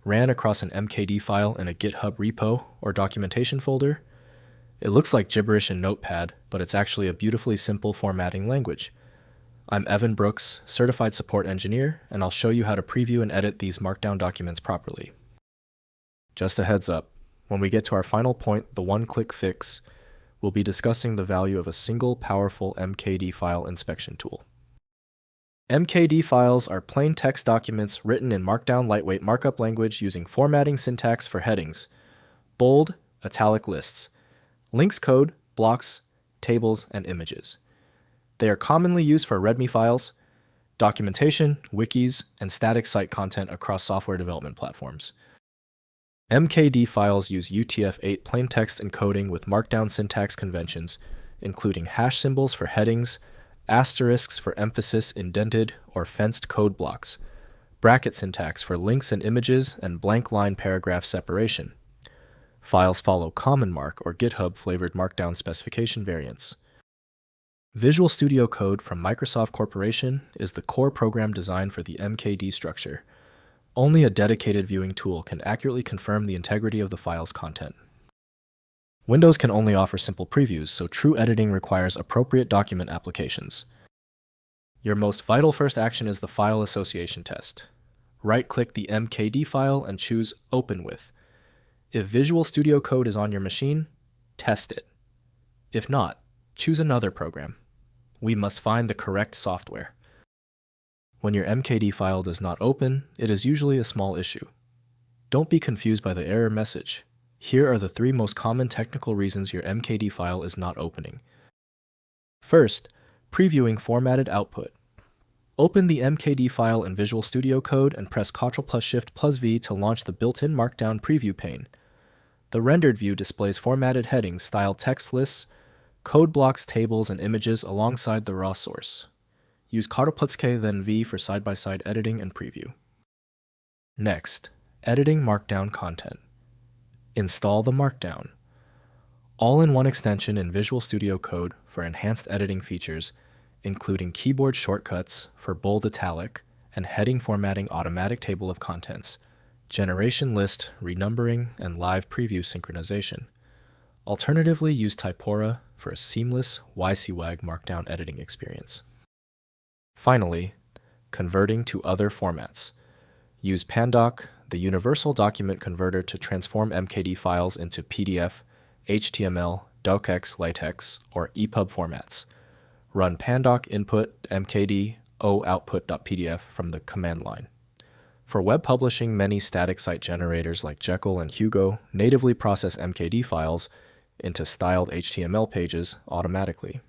ran across an MKD file in a GitHub repo or documentation folder? It looks like gibberish in Notepad, but it's actually a beautifully simple formatting language. I'm Evan Brooks, Certified Support Engineer, and I'll show you how to preview and edit these Markdown documents properly. Just a heads up, when we get to our final point, the one-click fix, we'll be discussing the value of a single powerful MKD file inspection tool. MKD files are plain text documents written in Markdown lightweight markup language using formatting syntax for headings, bold, italic lists, links code, blocks, tables, and images. They are commonly used for README files, documentation, wikis, and static site content across software development platforms. MKD files use UTF-8 plaintext encoding with Markdown syntax conventions, including hash symbols for headings, asterisks for emphasis indented or fenced code blocks, bracket syntax for links and images, and blank line paragraph separation. Files follow CommonMark or GitHub Flavored Markdown specification variants. Visual Studio Code from Microsoft Corporation is the core program design for the MKD structure. Only a dedicated viewing tool can accurately confirm the integrity of the file's content. Windows can only offer simple previews, so true editing requires appropriate document applications. Your most vital first action is the file association test. Right-click the MKD file and choose Open With. If Visual Studio Code is on your machine, test it. If not, choose another program. We must find the correct software. When your MKD file does not open, it is usually a small issue. Don't be confused by the error message. Here are the 3 most common technical reasons your MKD file is not opening. First, previewing formatted output. Open the MKD file in Visual Studio Code and press Ctrl+Shift+V to launch the built-in Markdown preview pane. The rendered view displays formatted headings, styled text lists, code blocks, tables, and images alongside the raw source. Use Ctrl+K then V for side-by-side editing and preview. Next, editing Markdown content. Install the Markdown, all-in-one extension in Visual Studio Code for enhanced editing features, including keyboard shortcuts for bold italic and heading formatting automatic table of contents, generation list, renumbering, and live preview synchronization. Alternatively, use Typora for a seamless YCWAG Markdown editing experience. Finally, converting to other formats. Use Pandoc, the universal document converter, to transform MKD files into PDF, HTML, docx, LaTeX, or EPUB formats. Run pandoc input mkd o output.pdf from the command line. For web publishing, many static site generators like Jekyll and Hugo natively process MKD files into styled HTML pages automatically.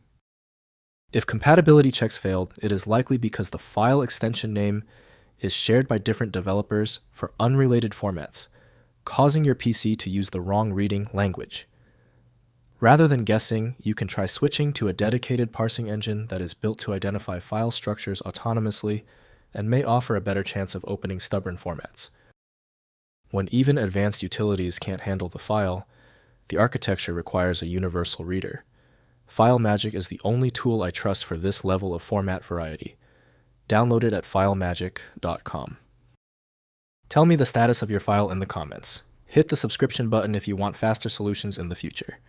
If compatibility checks failed, it is likely because the file extension name is shared by different developers for unrelated formats, causing your PC to use the wrong reading language. Rather than guessing, you can try switching to a dedicated parsing engine that is built to identify file structures autonomously and may offer a better chance of opening stubborn formats. When even advanced utilities can't handle the file, the architecture requires a universal reader. FileMagick is the only tool I trust for this level of format variety. Download it at filemagick.com. Tell me the status of your file in the comments. Hit the subscription button if you want faster solutions in the future.